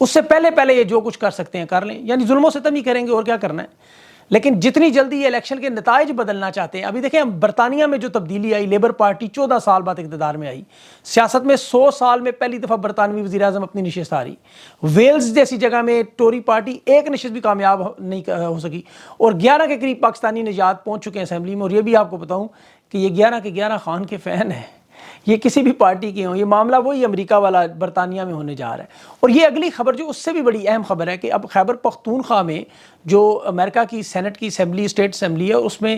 اس سے پہلے یہ جو کچھ کر سکتے ہیں کر لیں، یعنی ظلم و ستم ہی کریں گے اور کیا کرنا ہے۔ لیکن جتنی جلدی یہ الیکشن کے نتائج بدلنا چاہتے ہیں، ابھی دیکھیں برطانیہ میں جو تبدیلی آئی، لیبر پارٹی 14 سال بعد اقتدار میں آئی، سیاست میں 100 سال میں پہلی دفعہ برطانوی وزیر اعظم اپنی نشست آ رہی، ویلز جیسی جگہ میں ٹوری پارٹی ایک نشست بھی کامیاب نہیں ہو سکی، اور 11 کے قریب پاکستانی نژاد پہنچ چکے ہیں اسمبلی میں، اور یہ بھی آپ کو بتاؤں کہ یہ 11 کے 11 خان کے فین ہیں، یہ کسی بھی پارٹی کے ہوں، یہ معاملہ وہی امریکہ والا برطانیہ میں ہونے جا رہا ہے۔ اور یہ اگلی خبر جو اس سے بھی بڑی اہم خبر ہے کہ اب خیبر پختونخوا میں جو امریکہ کی سینٹ کی اسمبلی، اسٹیٹ اسمبلی ہے، اس میں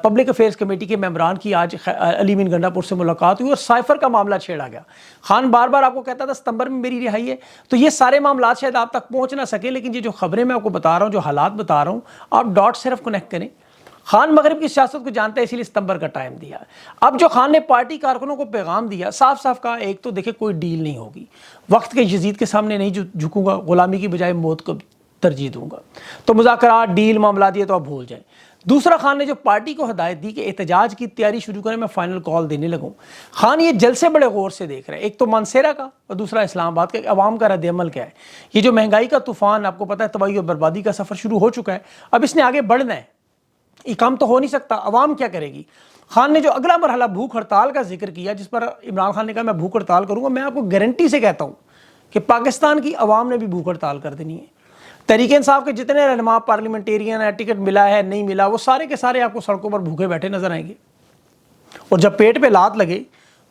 پبلک افیئرز کمیٹی کے ممبران کی آج علی مین گنڈا پور سے ملاقات ہوئی اور سائفر کا معاملہ چھیڑا گیا۔ خان بار بار آپ کو کہتا تھا ستمبر میں میری رہائی ہے، تو یہ سارے معاملات شاید آپ تک پہنچ نہ سکے، لیکن یہ جو خبریں میں آپ کو بتا رہا ہوں، جو حالات بتا رہا ہوں، آپ ڈاٹ صرف کنیکٹ کریں۔ خان مغرب کی سیاست کو جانتا ہے، اسی لیے ستمبر کا ٹائم دیا۔ اب جو خان نے پارٹی کارکنوں کو پیغام دیا، صاف صاف کہا، ایک تو دیکھیں کوئی ڈیل نہیں ہوگی، وقت کے یزید کے سامنے نہیں جھکوں گا، غلامی کی بجائے موت کو ترجیح دوں گا، تو مذاکرات، ڈیل، معاملات یہ تو آپ بھول جائیں۔ دوسرا، خان نے جو پارٹی کو ہدایت دی کہ احتجاج کی تیاری شروع کریں، میں فائنل کال دینے لگوں۔ خان یہ جلسے بڑے غور سے دیکھ رہے ہیں، ایک تو مانسیرا کا اور دوسرا اسلام آباد کا، عوام کا رد عمل کیا ہے۔ یہ جو مہنگائی کا طوفان آپ کو پتہ ہے، تباہی اور بربادی کا سفر شروع ہو چکا ہے، اب اس نے آگے بڑھنا ہے، یہ کام تو ہو نہیں سکتا، عوام کیا کرے گی۔ خان نے جو اگلا مرحلہ بھوک ہڑتال کا ذکر کیا، جس پر عمران خان نے کہا میں بھوک ہڑتال کروں گا، میں آپ کو گارنٹی سے کہتا ہوں کہ پاکستان کی عوام نے بھی بھوک ہڑتال کر دینی ہے۔ تحریک انصاف کے جتنے رہنما پارلیمنٹیرین ہیں، ٹکٹ ملا ہے نہیں ملا، وہ سارے کے سارے آپ کو سڑکوں پر بھوکے بیٹھے نظر آئیں گے، اور جب پیٹ پہ لات لگے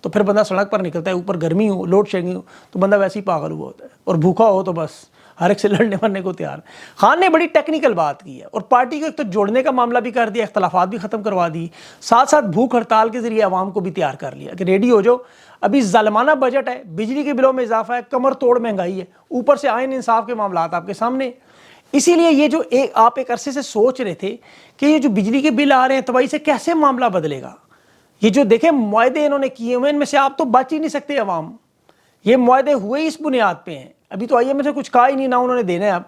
تو پھر بندہ سڑک پر نکلتا ہے، اوپر گرمی ہو، لوڈ شیڈنگ ہو، تو بندہ ویسے ہی پاگل ہوا ہوتا ہے، اور بھوکا ہو تو بس ہر ایک سے لڑنے مرنے کو تیار۔ خان نے بڑی ٹیکنیکل بات کی ہے، اور پارٹی کو ایک تو جوڑنے کا معاملہ بھی کر دیا، اختلافات بھی ختم کروا دی، ساتھ ساتھ بھوک ہڑتال کے ذریعے عوام کو بھی تیار کر لیا کہ ریڈی ہو جاؤ، ابھی ظالمانہ بجٹ ہے، بجلی کے بلوں میں اضافہ ہے، کمر توڑ مہنگائی ہے، اوپر سے آئین انصاف کے معاملات آپ کے سامنے۔ اسی لیے یہ جو آپ ایک عرصے سے سوچ رہے تھے کہ یہ جو بجلی کے بل آ رہے ہیں تباہی سے کیسے معاملہ بدلے گا، یہ جو دیکھیں معاہدے انہوں نے کیے ہوئے، ان میں سے آپ تو بچ ہی نہیں سکتے عوام، یہ معاہدے ہوئے اس بنیاد پہ ہیں، ابھی تو آئی ایم ایف سے کچھ کہا ہی نہیں، نہ انہوں نے دینا ہے۔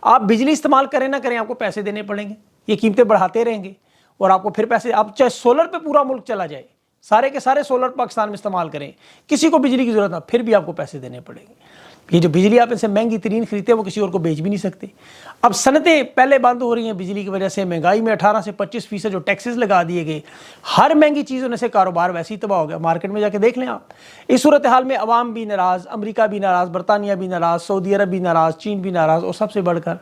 آپ بجلی استعمال کریں نہ کریں، آپ کو پیسے دینے پڑیں گے، یہ قیمتیں بڑھاتے رہیں گے، اور آپ کو پھر پیسے، آپ چاہے سولر پہ پورا ملک چلا جائے، سارے کے سارے سولر پاکستان میں استعمال کریں، کسی کو بجلی کی ضرورت نہ، پھر بھی آپ کو پیسے دینے پڑیں گے۔ یہ جو بجلی آپ ان سے مہنگی ترین خریدتے ہیں، وہ کسی اور کو بیچ بھی نہیں سکتے۔ اب صنعتیں پہلے بند ہو رہی ہیں بجلی کی وجہ سے، مہنگائی میں 18 سے 25% جو ٹیکسز لگا دیے گئے، ہر مہنگی چیز ہونے سے کاروبار ویسے ہی تباہ ہو گیا، مارکیٹ میں جا کے دیکھ لیں آپ۔ اس صورتحال میں عوام بھی ناراض، امریکہ بھی ناراض، برطانیہ بھی ناراض، سعودی عرب بھی ناراض، چین بھی ناراض، اور سب سے بڑھ کر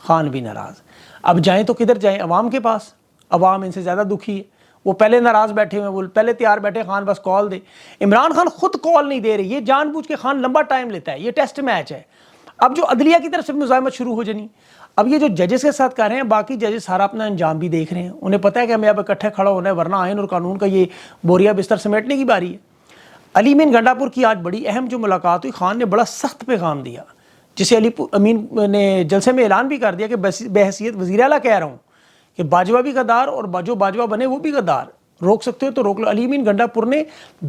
خان بھی ناراض۔ اب جائیں تو کدھر جائیں؟ عوام کے پاس۔ عوام ان سے زیادہ دکھی ہے، وہ پہلے ناراض بیٹھے ہوئے ہیں، وہ پہلے تیار بیٹھے، خان بس کال دے۔ عمران خان خود کال نہیں دے رہے، یہ جان بوجھ کے خان لمبا ٹائم لیتا ہے، یہ ٹیسٹ میچ ہے۔ اب جو عدلیہ کی طرف سے مزاحمت شروع ہو جانی، اب یہ جو ججز کے ساتھ کر رہے ہیں، باقی ججز سارا اپنا انجام بھی دیکھ رہے ہیں، انہیں پتہ ہے کہ ہمیں اب اکٹھے کھڑا ہونا ہے، ورنہ آئین اور قانون کا یہ بوریا بستر سمیٹنے کی باری ہے۔ علی مین گنڈا پور کی آج بڑی اہم جو ملاقات ہوئی، خان نے بڑا سخت پیغام دیا، جسے علی امین نے جلسے میں اعلان بھی کر دیا کہ بحیثیت وزیر اعلیٰ کہہ رہا ہوں کہ باجوہ بھی غدار، اور جو باجوہ بنے وہ بھی غدار، روک سکتے ہو تو روک لو۔ علی مین گنڈا پور نے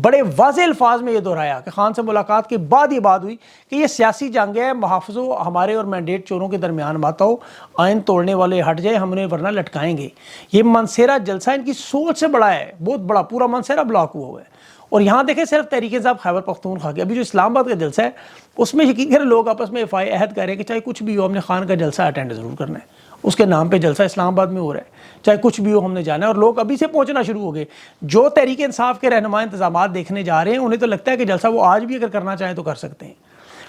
بڑے واضح الفاظ میں یہ دہرایا کہ خان سے ملاقات کے بعد یہ بات ہوئی کہ یہ سیاسی جنگ ہے، محافظوں ہمارے اور مینڈیٹ چوروں کے درمیان مت آؤ، آئین توڑنے والے ہٹ جائے، ہم انہیں ورنہ لٹکائیں گے۔ یہ منصیرہ جلسہ ان کی سوچ سے بڑا ہے، بہت بڑا، پورا منصیرہ بلاک ہوا ہے۔ اور یہاں دیکھیں صرف تحریک انصاف خیبر پختونخوا کے، ابھی جو اسلام آباد کا جلسہ ہے اس میں یقین کریں لوگ آپس میں افائے عہد کر رہے ہیں کہ چاہے کچھ بھی ہو ہم نے خان کا جلسہ اٹینڈ ضرور کرنا ہے، اس کے نام پہ جلسہ اسلام آباد میں ہو رہا ہے، چاہے کچھ بھی ہو ہم نے جانا ہے، اور لوگ ابھی سے پہنچنا شروع ہو گئے۔ جو تحریک انصاف کے رہنما انتظامات دیکھنے جا رہے ہیں، انہیں تو لگتا ہے کہ جلسہ وہ آج بھی اگر کرنا چاہیں تو کر سکتے ہیں۔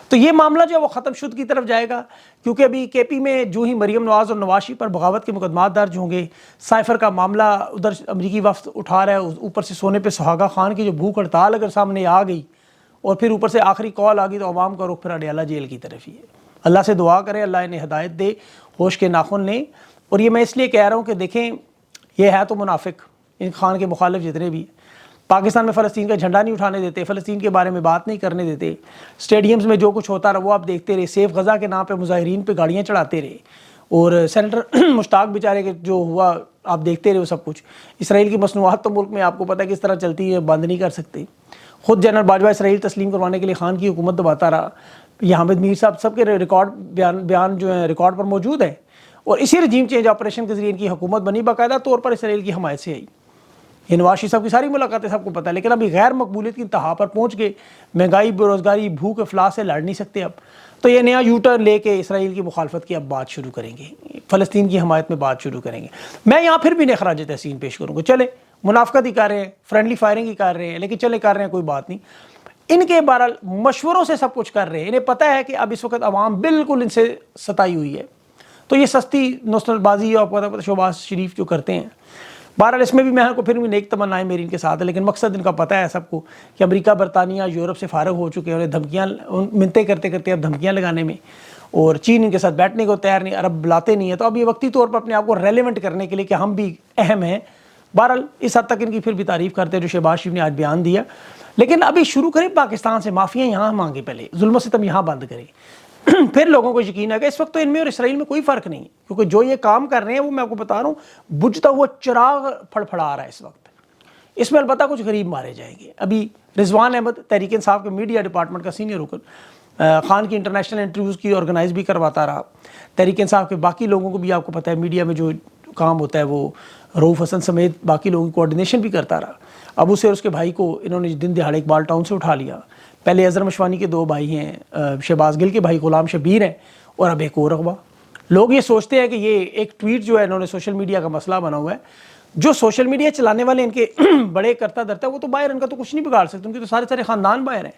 تو یہ معاملہ جو ہے وہ ختم شد کی طرف جائے گا، کیونکہ ابھی کے پی میں جو ہی مریم نواز اور نواز شریف پر بغاوت کے مقدمات درج ہوں گے، سائفر کا معاملہ ادھر امریکی وفد اٹھا رہا ہے، اوپر سے سونے پہ سہاگا خان کی جو بھوک ہڑتال اگر سامنے آ گئی، اور پھر اوپر سے آخری کال آ گئی، تو عوام کا رخ پھر اڈیالہ جیل کی طرف ہی ہے۔ اللہ سے دعا کریں اللہ انہیں ہدایت دے، ہوش کے ناخن لیں۔ اور یہ میں اس لیے کہہ رہا ہوں کہ دیکھیں یہ ہے تو منافق، ان خان کے مخالف جتنے بھی ہیں، پاکستان میں فلسطین کا جھنڈا نہیں اٹھانے دیتے، فلسطین کے بارے میں بات نہیں کرنے دیتے، اسٹیڈیمز میں جو کچھ ہوتا رہا وہ آپ دیکھتے رہے، سیف غزہ کے نام پہ مظاہرین پہ گاڑیاں چڑھاتے رہے، اور سینیٹر مشتاق بیچارے کے جو ہوا آپ دیکھتے رہے وہ سب کچھ۔ اسرائیل کی مصنوعات تو ملک میں آپ کو پتہ ہے کس طرح چلتی ہے، بند نہیں کر سکتے۔ خود جنرل باجوہ اسرائیل تسلیم کروانے کے لیے خان کی حکومت دباتا رہا، یہ حامد میر صاحب سب کے ریکارڈ بیان جو ہیں ریکارڈ پر موجود ہیں، اور اسی رجیم چینج آپریشن کے ذریعے ان کی حکومت بنی، باقاعدہ طور پر اسرائیل کی حمایت سے آئی۔ یہ نواز شریف صاحب کی ساری ملاقاتیں سب کو پتہ ہے، لیکن ابھی غیر مقبولیت کی انتہا پر پہنچ کے مہنگائی، بے روزگاری، بھوک افلاس سے لڑ نہیں سکتے اب، تو یہ نیا یو ٹرن لے کے اسرائیل کی مخالفت کی اب بات شروع کریں گے، فلسطین کی حمایت میں بات شروع کریں گے۔ میں یہاں پھر بھی انہیں خراج تحسین پیش کروں گا، چلے منافقت ہی کر رہے ہیں، فرینڈلی فائرنگ ہی کر رہے ہیں، لیکن چلے کر رہے ہیں، کوئی بات نہیں۔ ان کے بہرحال مشوروں سے سب کچھ کر رہے ہیں، انہیں پتہ ہے کہ اب اس وقت عوام بالکل ان سے ستائی ہوئی ہے، تو یہ سستی نوسٹل بازی اور شہباز شریف جو کرتے ہیں، بہرحال اس میں بھی میں کو پھر بھی نیک تمنائیں میری ان کے ساتھ ہے، لیکن مقصد ان کا پتہ ہے سب کو کہ امریکہ، برطانیہ، یورپ سے فارغ ہو چکے ہیں، انہیں دھمکیاں، منتیں کرتے کرتے اب دھمکیاں لگانے میں، اور چین ان کے ساتھ بیٹھنے کو تیار نہیں، عرب بلاتے نہیں ہیں، تو اب یہ وقتی طور پر اپنے آپ کو ریلیونٹ کرنے کے لیے کہ ہم بھی اہم ہیں، بہرحال اس حد تک ان کی پھر بھی تعریف کرتے ہیں جو شہباز شریف نے آج بیان دیا۔ لیکن ابھی شروع کریں پاکستان سے، معافیاں یہاں مانگے، پہلے ظلم و ستم یہاں بند کریں، پھر لوگوں کو یقین ہے کہ اس وقت تو ان میں اور اسرائیل میں کوئی فرق نہیں ہے، کیونکہ جو یہ کام کر رہے ہیں وہ میں آپ کو بتا رہا ہوں بجھتا ہوا چراغ پھڑپھڑا رہا ہے اس وقت۔ اس میں البتہ کچھ غریب مارے جائیں گے۔ ابھی رضوان احمد تحریک انصاف کے میڈیا ڈپارٹمنٹ کا سینئر رکن، خان کی انٹرنیشنل انٹرویوز کی آرگنائز بھی کرواتا رہا، تحریک انصاف کے باقی لوگوں کو بھی آپ کو پتہ ہے میڈیا میں جو کام ہوتا ہے وہ رؤوف حسن سمیت باقی لوگوں کی کوارڈینیشن بھی کرتا رہا۔ ابو سے اور اس کے بھائی کو انہوں نے دن دہاڑے اقبال ٹاؤن سے اٹھا لیا، پہلے اظہر مشوانی کے 2 بھائی ہیں، شہباز گل کے بھائی غلام شبیر ہیں، اور اب ایک اور اغوا۔ لوگ یہ سوچتے ہیں کہ یہ ایک ٹویٹ جو ہے انہوں نے سوشل میڈیا کا مسئلہ بنا ہوا ہے، جو سوشل میڈیا چلانے والے ان کے بڑے کرتا دھرتا ہے وہ تو باہر، ان کا تو کچھ نہیں بگاڑ سکتے، ان کے تو سارے خاندان باہر ہیں،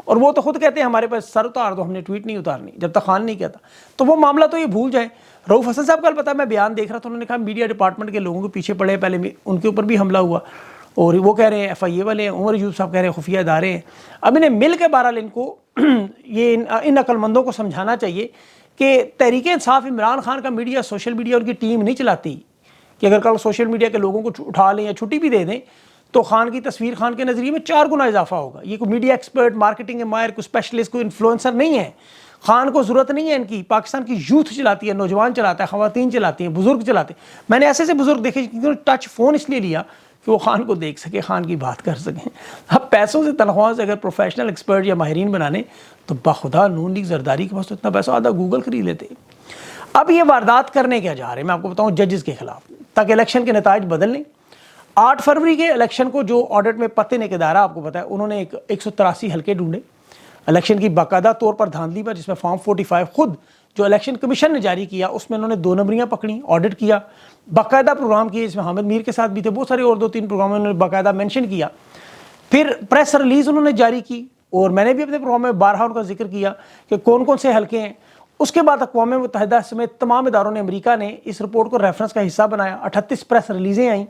اور وہ تو خود کہتے ہیں ہمارے پاس سر اتار دو، ہم نے ٹویٹ نہیں اتارنی جب تک خان نہیں کہتا، تو وہ معاملہ تو یہ بھول جائیں۔ رؤوف حسن صاحب کا البتہ میں بیان دیکھ رہا تھا، انہوں نے کہا میڈیا ڈپارٹمنٹ کے لوگوں کے پیچھے پڑے، پہلے ان کے اوپر بھی حملہ ہوا، اور وہ کہہ رہے ہیں ایف آئی اے والے ہیں، عمر ایوب صاحب کہہ رہے ہیں خفیہ ادارے ہیں۔ اب انہیں مل کے بہرحال ان کو یہ ان عقل مندوں کو سمجھانا چاہیے کہ تحریک انصاف عمران خان کا میڈیا، سوشل میڈیا ان کی ٹیم نہیں چلاتی، کہ اگر کل سوشل میڈیا کے لوگوں کو اٹھا لیں یا چھٹی بھی دے دیں تو خان کی تصویر خان کے نظریے میں 4 گنا اضافہ ہوگا۔ یہ کوئی میڈیا ایکسپرٹ، مارکیٹنگ کے ماہر، کوئی اسپیشلسٹ، کوئی انفلوئنسر نہیں ہے، خان کو ضرورت نہیں ہے ان کی، پاکستان کی یوتھ چلاتی ہے، نوجوان چلاتا ہے، خواتین چلاتی ہیں، بزرگ چلاتے ہیں۔ میں نے ایسے بزرگ دیکھے جنہوں نے ٹچ فون اس لیے لیا کہ وہ خان کو دیکھ سکے، خان کی بات کر سکیں۔ اب پیسوں سے، تنخواہوں سے اگر پروفیشنل ایکسپرٹ یا ماہرین بنانے تو بخدا نون لیگ زرداری کے پاس تو اتنا پیسہ آدھا گوگل خرید لیتے۔ اب یہ واردات کرنے کیا جا رہے ہیں میں آپ کو بتاؤں، ججز کے خلاف، تاکہ الیکشن کے نتائج بدل لیں۔ 8 فروری کے الیکشن کو جو آڈٹ میں پتے نے کے دائرہ آپ کو پتا ہے، انہوں نے 183 حلقے ڈھونڈے الیکشن کی باقاعدہ طور پر دھاندلی پر، جس میں فارم 45 خود جو الیکشن کمیشن نے جاری کیا اس میں انہوں نے 2 نمبریاں پکڑیں، آڈٹ کیا، باقاعدہ پروگرام کیے، جس میں حامد میر کے ساتھ بھی تھے، بہت سارے اور 2-3 پروگرام انہوں نے باقاعدہ مینشن کیا۔ پھر پریس ریلیز انہوں نے جاری کی، اور میں نے بھی اپنے پروگرام میں بارہا ان کا ذکر کیا کہ کون کون سے حلقے ہیں۔ اس کے بعد اقوام متحدہ سمیت تمام اداروں نے، امریکہ نے اس رپورٹ کو ریفرنس کا حصہ بنایا، 38 پریس ریلیزیں آئیں،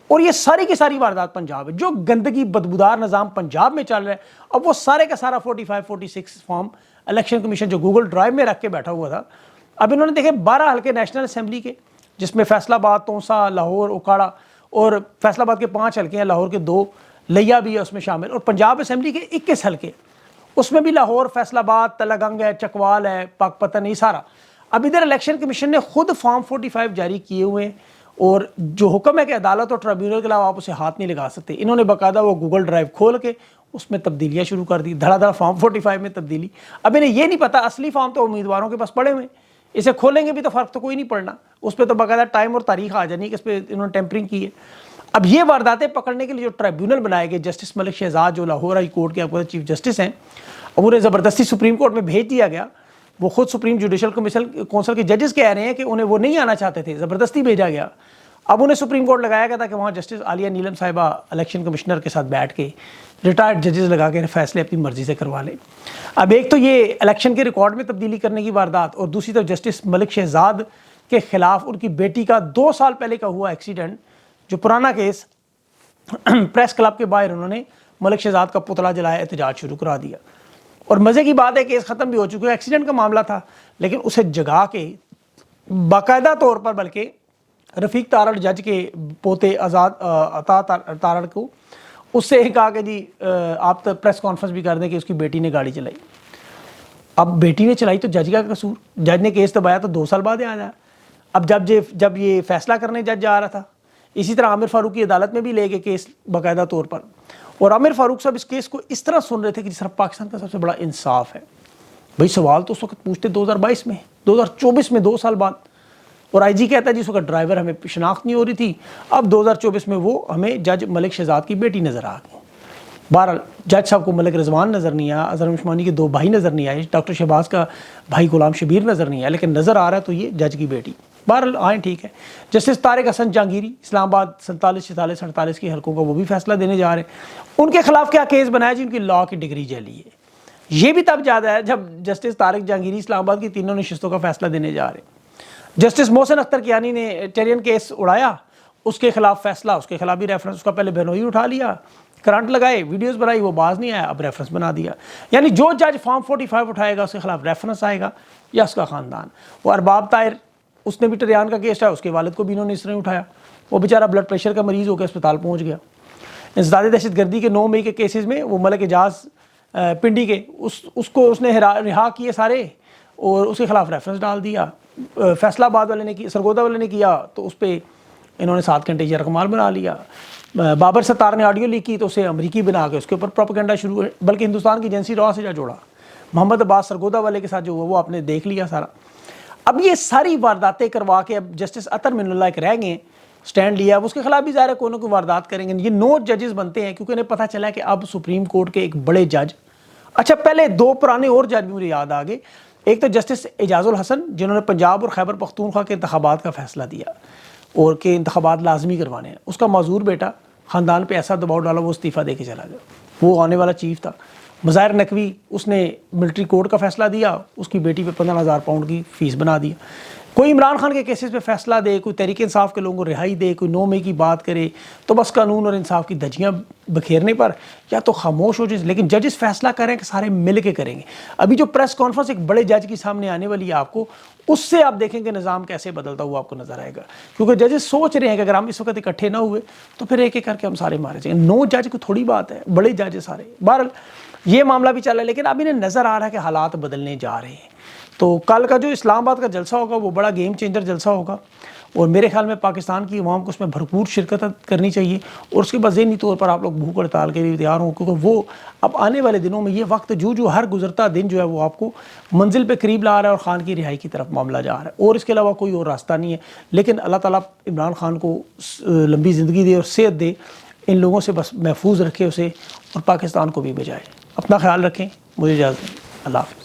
اور یہ ساری کی ساری واردات پنجاب ہے۔ جو گندگی بدبودار نظام پنجاب میں چل رہا ہے، اب وہ سارے کا سارا 45-46 فارم الیکشن کمیشن جو گوگل ڈرائیو میں رکھ کے بیٹھا ہوا تھا، اب انہوں نے دیکھے 12 حلقے نیشنل اسمبلی کے، جس میں فیصل آباد، تونسا، لاہور، اوکاڑا، اور فیصل آباد کے 5 حلقے ہیں، لاہور کے 2، لیا بھی ہے اس میں شامل، اور پنجاب اسمبلی کے 21 حلقے، اس میں بھی لاہور، فیصل آباد، تلہ گنگ ہے، چکوال ہے، پاک پتن، یہ سارا۔ اب ادھر الیکشن کمیشن نے خود فارم 45 جاری کیے ہوئے ہیں، اور جو حکم ہے کہ عدالت اور ٹریبیونل کے علاوہ آپ اسے ہاتھ نہیں لگا سکتے، انہوں نے باقاعدہ وہ گوگل ڈرائیو کھول کے اس میں تبدیلیاں شروع کر دی، دھڑا دھڑا فارم 45 میں تبدیلی۔ اب انہیں یہ نہیں پتا اصلی فارم تو امیدواروں کے پاس پڑے ہوئے، اسے کھولیں گے بھی تو فرق تو کوئی نہیں پڑنا، اس پہ تو باقاعدہ ٹائم اور تاریخ آ جانی کہ اس پہ انہوں نے ٹیمپرنگ کی ہے۔ اب یہ وارداتیں پکڑنے کے لیے جو ٹریبیونل بنائے گئے، جسٹس ملک شہزاد جو لاہور ہائی کورٹ کے آپ کو چیف جسٹس ہیں، اور انہیں زبردستی سپریم کورٹ میں بھیج دیا گیا۔ وہ خود سپریم جوڈیشل کونسل کے ججز کہہ رہے ہیں کہ انہیں وہ نہیں آنا چاہتے تھے، زبردستی بھیجا گیا۔ اب انہیں سپریم کورٹ لگایا گیا تھا کہ وہاں جسٹس عالیہ نیلم صاحبہ الیکشن کمشنر کے ساتھ بیٹھ کے ریٹائرڈ ججز لگا کے فیصلے اپنی مرضی سے کروا لیں۔ اب ایک تو یہ الیکشن کے ریکارڈ میں تبدیلی کرنے کی واردات، اور دوسری طرف جسٹس ملک شہزاد کے خلاف ان کی بیٹی کا 2 سال پہلے کا ہوا ایکسیڈنٹ، جو پرانا کیس، پریس کلب کے باہر انہوں نے ملک شہزاد کا پتلا جلایا، احتجاج شروع کرا دیا۔ اور مزے کی بات ہے کیس ختم بھی ہو چکا ہے، ایکسیڈنٹ کا معاملہ تھا، لیکن اسے جگا کے باقاعدہ طور پر، بلکہ رفیق تارڑ جج کے پوتے آزاد عطا تارڑ کو اس سے کہا کہ جی آپ تو پریس کانفرنس بھی کر دیں کہ اس کی بیٹی نے گاڑی چلائی۔ اب بیٹی نے چلائی تو جج کا قصور، جج نے کیس دبایا تو 2 سال بعد آ جایا۔ اب جب یہ فیصلہ کرنے جج جا رہا تھا، اسی طرح عامر فاروق کی عدالت میں بھی لے گئے کیس باقاعدہ طور پر، اور عامر فاروق صاحب اس کیس کو اس طرح سن رہے تھے کہ جس طرح پاکستان کا سب سے بڑا انصاف ہے۔ بھئی سوال تو اس وقت پوچھتے 2022 میں، 2024 میں 2 سال بعد، اور آئی جی کہتا ہے جی اس وقت ڈرائیور ہمیں شناخت نہیں ہو رہی تھی. اب 2024 میں وہ ہمیں جج ملک شہزاد کی بیٹی نظر آ گئی. بہرحال جج صاحب کو ملک رضوان نظر نہیں آیا, اظہر عثمانی کے 2 بھائی نظر نہیں آئے, ڈاکٹر شہباز کا بھائی غلام شبیر نظر نہیں آیا, لیکن نظر آ رہا ہے تو یہ جج کی بیٹی. بہرحال آئیں ٹھیک ہے. جسٹس طارق حسن جہانگیری اسلام آباد 47, 46, 48 کی حلقوں کا وہ بھی فیصلہ دینے جا رہے ہیں. ان کے خلاف کیا کیس بنایا جی؟ ان کی لاء کی ڈگری جلی ہے. یہ بھی تب زیادہ ہے جب جسٹس طارق جہانگیری اسلام آباد کی 3 نشستوں کا فیصلہ دینے جا رہے ہیں. جسٹس محسن اختر کیانی نے ٹیرین کیس اڑایا, اس کے خلاف فیصلہ, اس کے خلاف بھی ریفرنس, اس کا پہلے بہنوئی اٹھا لیا, کرنٹ لگائے, ویڈیوز بنائی, وہ باز نہیں آیا, اب ریفرنس بنا دیا. یعنی جو جج فارم 45 اٹھائے گا اس کے خلاف ریفرنس آئے گا یا اس کا خاندان. وہ ارباب طاہر, اس نے بھی ٹریان کا کیس ہے, اس کے والد کو بھی انہوں نے اس طرح اٹھایا, وہ بیچارہ بلڈ پریشر کا مریض ہو کے اسپتال پہنچ گیا. انسداد دہشت گردی کے 9 مئی کے کیسز میں وہ ملک اعجاز پنڈی کے اس کو اس نے رہا کیے سارے, اور اس کے خلاف ریفرنس ڈال دیا. فیصلہ آباد والے نے کیا, سرگودا والے نے کیا تو اس پہ انہوں نے 7 گھنٹے یہ رقمال بنا لیا. بابر ستار نے آڈیو لیک کی تو اسے امریکی بنا کے اس کے اوپر پروپیگنڈا شروع ہے, بلکہ ہندوستان کی ایجنسی را سے جا جوڑا. محمد عباس سرگودا والے کے ساتھ جو ہوا وہ آپ نے دیکھ لیا سارا. اب یہ ساری وارداتیں کروا کے اب جسٹس عطر من اللہ ایک رہ گئے, سٹینڈ لیا, اب اس کے خلاف بھی ظاہر ہے کوئی نہ کوئی واردات کریں گے. یہ 9 ججز بنتے ہیں کیونکہ انہیں پتہ چلا کہ اب سپریم کورٹ کے ایک بڑے جج, اچھا پہلے 2 پرانے اور جج بھی مجھے یاد آ گئے. ایک تو جسٹس اعجاز الحسن جنہوں نے پنجاب اور خیبر پختونخوا کے انتخابات کا فیصلہ دیا اور کہ انتخابات لازمی کروانے ہیں. اس کا معذور بیٹا خاندان پہ ایسا دباؤ ڈالا وہ استعفیٰ دے کے چلا گیا, وہ آنے والا چیف تھا. مظاہر نقوی, اس نے ملٹری کورٹ کا فیصلہ دیا, اس کی بیٹی پہ 15,000 پاؤنڈ کی فیس بنا دیا. کوئی عمران خان کے کیسز پہ فیصلہ دے, کوئی تحریک انصاف کے لوگوں کو رہائی دے, کوئی 9 مئی کی بات کرے تو بس قانون اور انصاف کی دھجیاں بکھیرنے پر یا تو خاموش ہو جائے. لیکن ججز فیصلہ کریں کہ سارے مل کے کریں گے. ابھی جو پریس کانفرنس ایک بڑے جج کی سامنے آنے والی ہے آپ کو, اس سے آپ دیکھیں کہ نظام کیسے بدلتا ہوا آپ کو نظر آئے گا. کیونکہ ججز سوچ رہے ہیں کہ اگر ہم اس وقت اکٹھے نہ ہوئے تو پھر ایک ایک کر کے ہم سارے مارے جائیں. 9 جج کو تھوڑی بات ہے, بڑے جج سارے. بہرحال یہ معاملہ بھی چل رہا ہے, لیکن اب انہیں نظر آ رہا ہے کہ حالات بدلنے جا رہے ہیں. تو کل کا جو اسلام آباد کا جلسہ ہوگا وہ بڑا گیم چینجر جلسہ ہوگا, اور میرے خیال میں پاکستان کی عوام کو اس میں بھرپور شرکت کرنی چاہیے. اور اس کے بعد ذہنی طور پر آپ لوگ بھوک ہڑتال کے لیے تیار ہوں, کیونکہ وہ اب آنے والے دنوں میں یہ وقت جو ہر گزرتا دن جو ہے وہ آپ کو منزل پہ قریب لا رہا ہے اور خان کی رہائی کی طرف معاملہ جا رہا ہے, اور اس کے علاوہ کوئی اور راستہ نہیں ہے. لیکن اللہ تعالیٰ عمران خان کو لمبی زندگی دے اور صحت دے, ان لوگوں سے بس محفوظ رکھے اسے, اور پاکستان کو بھی بچائے. اپنا خیال رکھیں, مجھے اجازت دیں, اللہ حافظ.